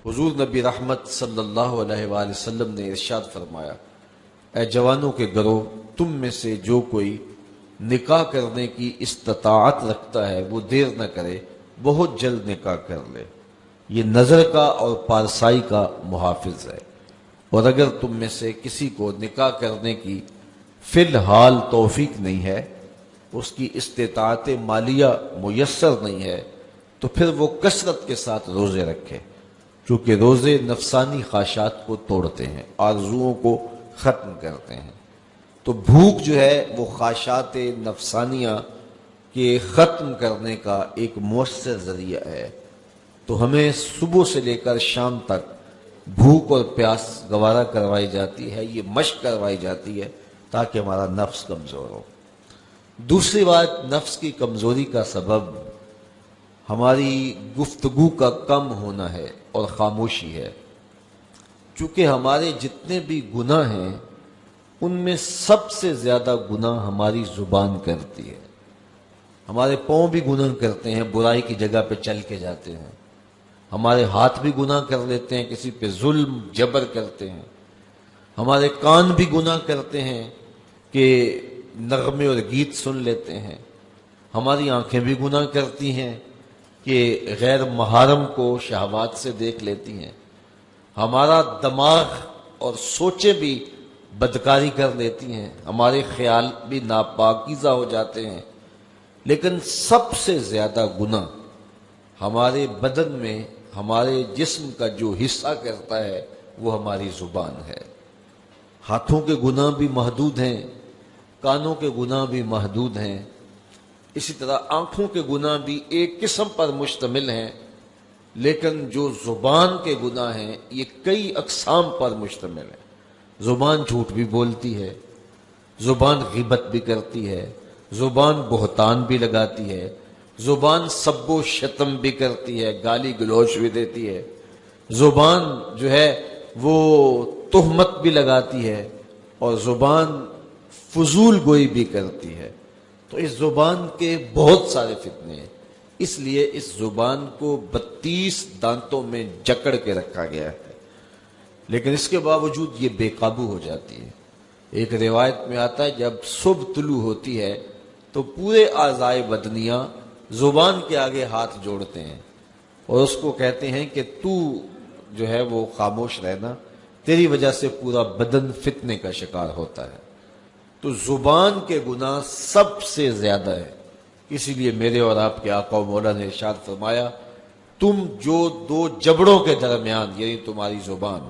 حضور نبی رحمت صلی اللہ علیہ وآلہ وسلم نے ارشاد فرمایا، اے جوانوں کے گروہ، تم میں سے جو کوئی نکاح کرنے کی استطاعت رکھتا ہے وہ دیر نہ کرے، بہت جلد نکاح کر لے، یہ نظر کا اور پارسائی کا محافظ ہے۔ اور اگر تم میں سے کسی کو نکاح کرنے کی فی الحال توفیق نہیں ہے، اس کی استطاعت مالیہ میسر نہیں ہے، تو پھر وہ کثرت کے ساتھ روزے رکھے، چونکہ روزے نفسانی خواہشات کو توڑتے ہیں، آرزوؤں کو ختم کرتے ہیں۔ تو بھوک جو ہے وہ خواہشات نفسانیہ کے ختم کرنے کا ایک مؤثر ذریعہ ہے۔ تو ہمیں صبح سے لے کر شام تک بھوک اور پیاس گوارا کروائی جاتی ہے، یہ مشق کروائی جاتی ہے تاکہ ہمارا نفس کمزور ہو۔ دوسری بات، نفس کی کمزوری کا سبب ہماری گفتگو کا کم ہونا ہے اور خاموشی ہے، چونکہ ہمارے جتنے بھی گناہ ہیں ان میں سب سے زیادہ گناہ ہماری زبان کرتی ہے۔ ہمارے پاؤں بھی گناہ کرتے ہیں، برائی کی جگہ پہ چل کے جاتے ہیں، ہمارے ہاتھ بھی گناہ کر لیتے ہیں، کسی پہ ظلم جبر کرتے ہیں، ہمارے کان بھی گناہ کرتے ہیں کہ نغمے اور گیت سن لیتے ہیں، ہماری آنکھیں بھی گناہ کرتی ہیں کہ غیر محرم کو شہوات سے دیکھ لیتی ہیں، ہمارا دماغ اور سوچیں بھی بدکاری کر لیتی ہیں، ہمارے خیال بھی ناپاکیزہ ہو جاتے ہیں۔ لیکن سب سے زیادہ گناہ ہمارے بدن میں ہمارے جسم کا جو حصہ کرتا ہے وہ ہماری زبان ہے۔ ہاتھوں کے گناہ بھی محدود ہیں، کانوں کے گناہ بھی محدود ہیں، اسی طرح آنکھوں کے گناہ بھی ایک قسم پر مشتمل ہیں، لیکن جو زبان کے گناہ ہیں یہ کئی اقسام پر مشتمل ہیں۔ زبان جھوٹ بھی بولتی ہے، زبان غیبت بھی کرتی ہے، زبان بہتان بھی لگاتی ہے، زبان سب و شتم بھی کرتی ہے، گالی گلوچ بھی دیتی ہے، زبان جو ہے وہ تہمت بھی لگاتی ہے، اور زبان فضول گوئی بھی کرتی ہے۔ تو اس زبان کے بہت سارے فتنے ہیں، اس لیے اس زبان کو 32 دانتوں میں جکڑ کے رکھا گیا ہے، لیکن اس کے باوجود یہ بے قابو ہو جاتی ہے۔ ایک روایت میں آتا ہے جب صبح طلوع ہوتی ہے تو پورے اعضائے بدنیاں زبان کے آگے ہاتھ جوڑتے ہیں اور اس کو کہتے ہیں کہ تو جو ہے وہ خاموش رہنا، تیری وجہ سے پورا بدن فتنے کا شکار ہوتا ہے۔ تو زبان کے گناہ سب سے زیادہ ہے، اسی لیے میرے اور آپ کے آقا و مولا نے ارشاد فرمایا، تم جو 2 جبڑوں کے درمیان یعنی تمہاری زبان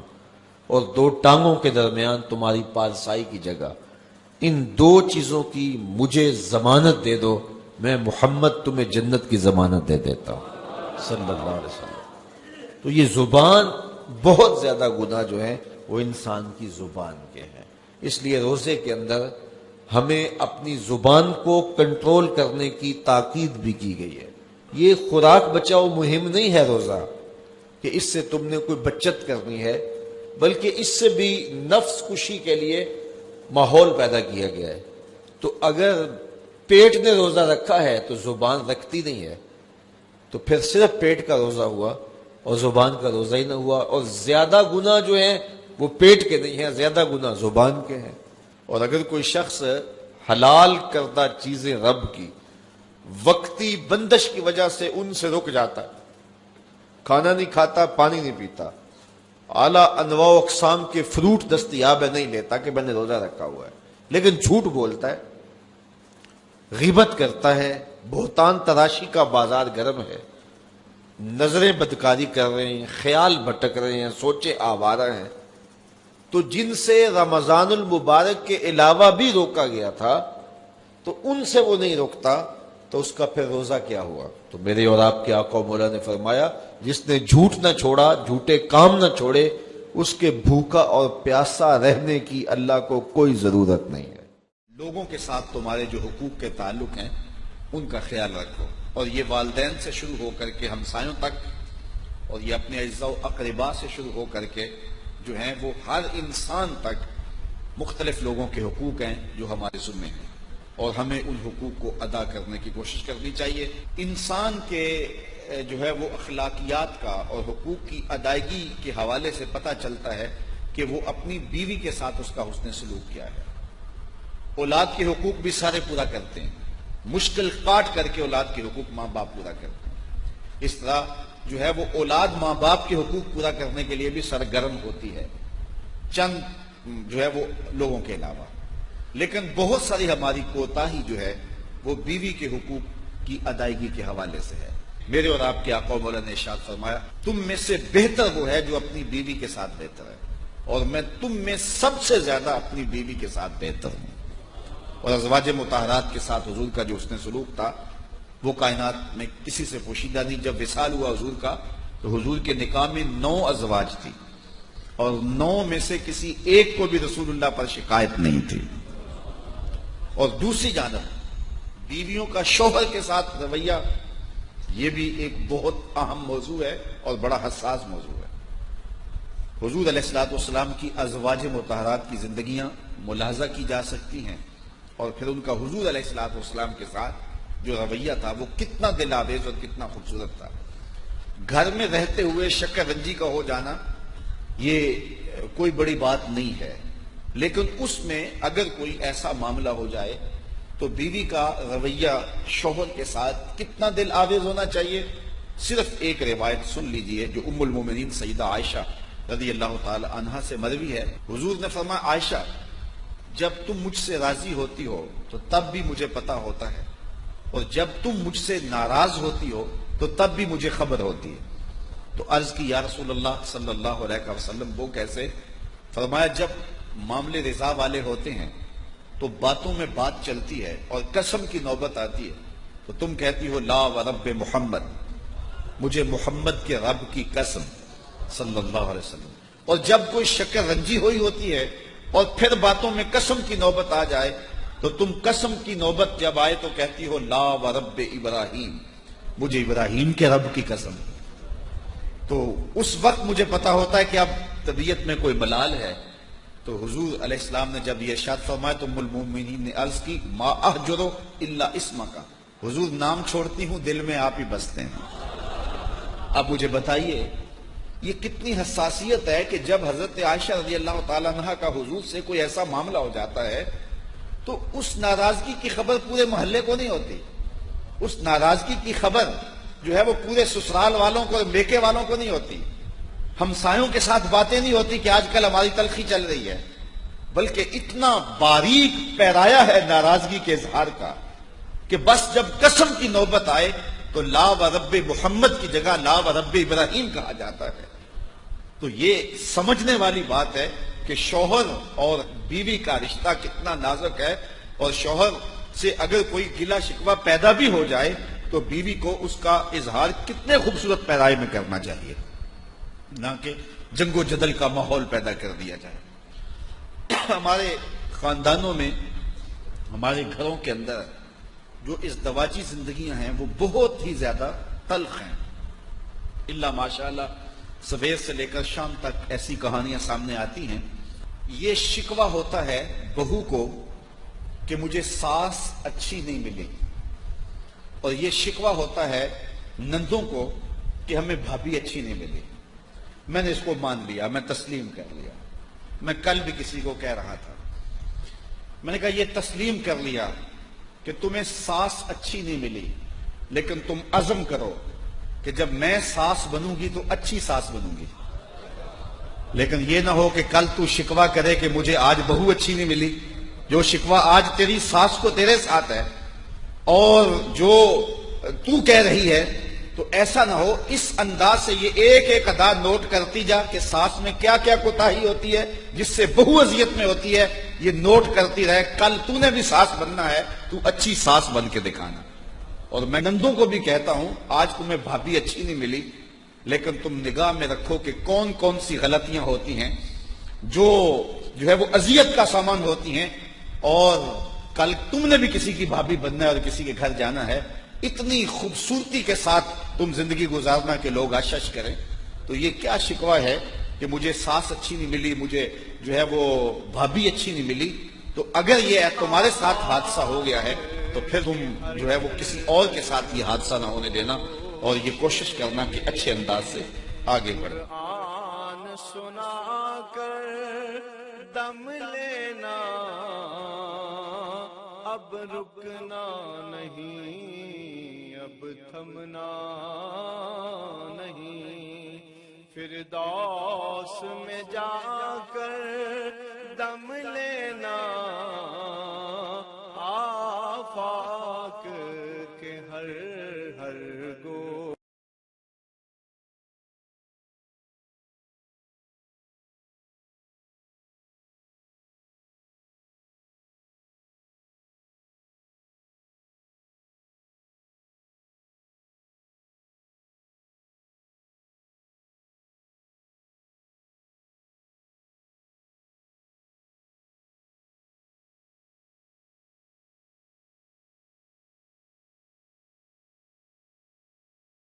اور 2 ٹانگوں کے درمیان تمہاری پارسائی کی جگہ، ان 2 چیزوں کی مجھے ضمانت دے دو، میں محمد تمہیں جنت کی ضمانت دے دیتا ہوں صلی اللہ علیہ وسلم۔ تو یہ زبان، بہت زیادہ گناہ جو ہیں وہ انسان کی زبان کے ہیں، اس لیے روزے کے اندر ہمیں اپنی زبان کو کنٹرول کرنے کی تاکید بھی کی گئی ہے۔ یہ خوراک بچاؤ مہم نہیں ہے روزہ کہ اس سے تم نے کوئی بچت کرنی ہے، بلکہ اس سے بھی نفس کشی کے لیے ماحول پیدا کیا گیا ہے۔ تو اگر پیٹ نے روزہ رکھا ہے تو زبان رکھتی نہیں ہے، تو پھر صرف پیٹ کا روزہ ہوا اور زبان کا روزہ ہی نہ ہوا، اور زیادہ گناہ جو ہیں وہ پیٹ کے نہیں ہیں، زیادہ گناہ زبان کے ہیں۔ اور اگر کوئی شخص حلال کردہ چیزیں رب کی وقتی بندش کی وجہ سے ان سے رک جاتا ہے، کھانا نہیں کھاتا، پانی نہیں پیتا، اعلیٰ انواع و اقسام کے فروٹ دستیاب ہے نہیں لیتا کہ میں نے روزہ رکھا ہوا ہے، لیکن جھوٹ بولتا ہے، غیبت کرتا ہے، بہتان تراشی کا بازار گرم ہے، نظریں بدکاری کر رہے ہیں، خیال بھٹک رہے ہیں، سوچیں آوارہ ہیں، تو جن سے رمضان المبارک کے علاوہ بھی روکا گیا تھا تو ان سے وہ نہیں روکتا، تو اس کا پھر روزہ کیا ہوا؟ تو میرے اور آپ کے آقا و مولا نے فرمایا، جس نے جھوٹ نہ چھوڑا، جھوٹے کام نہ چھوڑے، اس کے بھوکا اور پیاسا رہنے کی اللہ کو کوئی ضرورت نہیں ہے۔ لوگوں کے ساتھ تمہارے جو حقوق کے تعلق ہیں ان کا خیال رکھو، اور یہ والدین سے شروع ہو کر کے ہمسایوں تک، اور یہ اپنے اعزاء و اقرباء سے شروع ہو کر کے جو ہیں وہ ہر انسان تک مختلف لوگوں کے حقوق ہیں جو ہمارے ذمہ ہیں، اور ہمیں ان حقوق کو ادا کرنے کی کوشش کرنی چاہیے۔ انسان کے جو ہے وہ اخلاقیات کا اور حقوق کی ادائیگی کے حوالے سے پتہ چلتا ہے کہ وہ اپنی بیوی کے ساتھ اس کا حسن سلوک کیا ہے۔ اولاد کے حقوق بھی سارے پورا کرتے ہیں، مشکل کاٹ کر کے اولاد کے حقوق ماں باپ پورا کرتے ہیں۔ اس طرح جو ہے وہ اولاد ماں باپ کے حقوق پورا کرنے کے لیے بھی سرگرم ہوتی ہے، چند جو ہے وہ لوگوں کے علاوہ۔ لیکن بہت ساری ہماری کوتاہی جو ہے وہ بیوی کے حقوق کی ادائیگی کے حوالے سے ہے۔ میرے اور آپ کے آقا و مولا نے ارشاد فرمایا، تم میں سے بہتر وہ ہے جو اپنی بیوی کے ساتھ بہتر ہے، اور میں تم میں سب سے زیادہ اپنی بیوی کے ساتھ بہتر ہوں۔ اور ازواج مطہرات کے ساتھ حضور کا جو حسن سلوک تھا وہ کائنات میں کسی سے پوشیدہ نہیں۔ جب وصال ہوا حضور کا تو حضور کے نکاح میں 9 ازواج تھی، اور 9 میں سے کسی ایک کو بھی رسول اللہ پر شکایت نہیں تھی۔ اور دوسری جانب بیویوں کا شوہر کے ساتھ رویہ، یہ بھی ایک بہت اہم موضوع ہے اور بڑا حساس موضوع ہے۔ حضور علیہ الصلوۃ والسلام کی ازواج مطہرات کی زندگیاں ملاحظہ کی جا سکتی ہیں، اور پھر ان کا حضور علیہ الصلوۃ والسلام کے ساتھ جو رویہ تھا وہ کتنا دل آویز اور کتنا خوبصورت تھا۔ گھر میں رہتے ہوئے شکر رنجی کا ہو جانا یہ کوئی بڑی بات نہیں ہے، لیکن اس میں اگر کوئی ایسا معاملہ ہو جائے تو بیوی کا رویہ شوہر کے ساتھ کتنا دل آویز ہونا چاہیے۔ صرف ایک روایت سن لیجئے جو ام المومنین سیدہ عائشہ رضی اللہ تعالی عنہا سے مروی ہے۔ حضور نے فرمایا، عائشہ جب تم مجھ سے راضی ہوتی ہو تو تب بھی مجھے پتا ہوتا ہے، اور جب تم مجھ سے ناراض ہوتی ہو تو تب بھی مجھے خبر ہوتی ہے۔ تو عرض کی، یا رسول اللہ صلی اللہ علیہ وسلم وہ کیسے؟ فرمایا، جب معاملے رضا والے ہوتے ہیں تو باتوں میں بات چلتی ہے اور قسم کی نوبت آتی ہے تو تم کہتی ہو لا ورب محمد، مجھے محمد کے رب کی قسم صلی اللہ علیہ وسلم۔ اور جب کوئی شکر رنجی ہوئی ہوتی ہے اور پھر باتوں میں قسم کی نوبت آ جائے تو تم قسم کی نوبت جب آئے تو کہتی ہو لا ورب ابراہیم، مجھے ابراہیم کے رب کی قسم۔ تو اس وقت مجھے پتا ہوتا ہے کہ اب طبیعت میں کوئی ملال ہے۔ تو حضور علیہ السلام نے جب یہ ارشاد فرمایا تو ام المومنین نے عرض کی، ما احجرو الا اسمک، حضور نام چھوڑتی ہوں دل میں آپ ہی بستے ہیں۔ اب مجھے بتائیے یہ کتنی حساسیت ہے کہ جب حضرت عائشہ رضی اللہ تعالیٰ عنہ کا حضور سے کوئی ایسا معاملہ ہو جاتا ہے تو اس ناراضگی کی خبر پورے محلے کو نہیں ہوتی، اس ناراضگی کی خبر جو ہے وہ پورے سسرال والوں کو، میکے والوں کو نہیں ہوتی، ہمسایوں کے ساتھ باتیں نہیں ہوتی کہ آج کل ہماری تلخی چل رہی ہے، بلکہ اتنا باریک پیرایا ہے ناراضگی کے اظہار کا کہ بس جب قسم کی نوبت آئے تو لا ورب محمد کی جگہ لا ورب ابراہیم کہا جاتا ہے۔ تو یہ سمجھنے والی بات ہے کہ شوہر اور بیوی کا رشتہ کتنا نازک ہے، اور شوہر سے اگر کوئی گلہ شکوہ پیدا بھی ہو جائے تو بیوی کو اس کا اظہار کتنے خوبصورت پیرائے میں کرنا چاہیے، نہ کہ جنگ و جدل کا ماحول پیدا کر دیا جائے۔ ہمارے خاندانوں میں، ہمارے گھروں کے اندر جو ازدواجی زندگیاں ہیں وہ بہت ہی زیادہ تلخ ہیں، الا ماشاءاللہ سویر سے لے کر شام تک ایسی کہانیاں سامنے آتی ہیں۔ یہ شکوہ ہوتا ہے بہو کو کہ مجھے ساس اچھی نہیں ملی، اور یہ شکوہ ہوتا ہے نندوں کو کہ ہمیں بھابھی اچھی نہیں ملی۔ میں نے اس کو مان لیا، میں تسلیم کر لیا۔ میں کل بھی کسی کو کہہ رہا تھا، میں نے کہا یہ تسلیم کر لیا کہ تمہیں ساس اچھی نہیں ملی، لیکن تم عزم کرو کہ جب میں ساس بنوں گی تو اچھی ساس بنوں گی۔ لیکن یہ نہ ہو کہ کل تو شکوہ کرے کہ مجھے آج بہو اچھی نہیں ملی، جو شکوہ آج تیری ساس کو تیرے ساتھ ہے اور جو تو کہہ رہی ہے، تو ایسا نہ ہو۔ اس انداز سے یہ ایک ایک ادا نوٹ کرتی جا کہ ساس میں کیا کیا کوتاہی ہوتی ہے جس سے بہو اذیت میں ہوتی ہے، یہ نوٹ کرتی رہے۔ کل تو نے بھی ساس بننا ہے، تو اچھی ساس بن کے دکھانا۔ اور میں نندوں کو بھی کہتا ہوں، آج تمہیں بھابھی اچھی نہیں ملی، لیکن تم نگاہ میں رکھو کہ کون کون سی غلطیاں ہوتی ہیں جو ہے وہ اذیت کا سامان ہوتی ہیں، اور کل تم نے بھی کسی کی بھابھی بننا ہے اور کسی کے گھر جانا ہے۔ اتنی خوبصورتی کے ساتھ تم زندگی گزارنا کہ لوگ آشش کریں۔ تو یہ کیا شکوہ ہے کہ مجھے ساس اچھی نہیں ملی، مجھے جو ہے وہ بھابھی اچھی نہیں ملی؟ تو اگر یہ تمہارے ساتھ حادثہ ہو گیا ہے تو پھر تم جو ہے وہ کسی اور کے ساتھ یہ حادثہ نہ ہونے دینا۔ اور یہ کوشش کرنا کہ اچھے انداز سے آگے بڑھیں۔ قرآن سنا کر دم لینا، اب رکنا نہیں، اب تھمنا نہیں، فردوس میں جا کر دم لینا،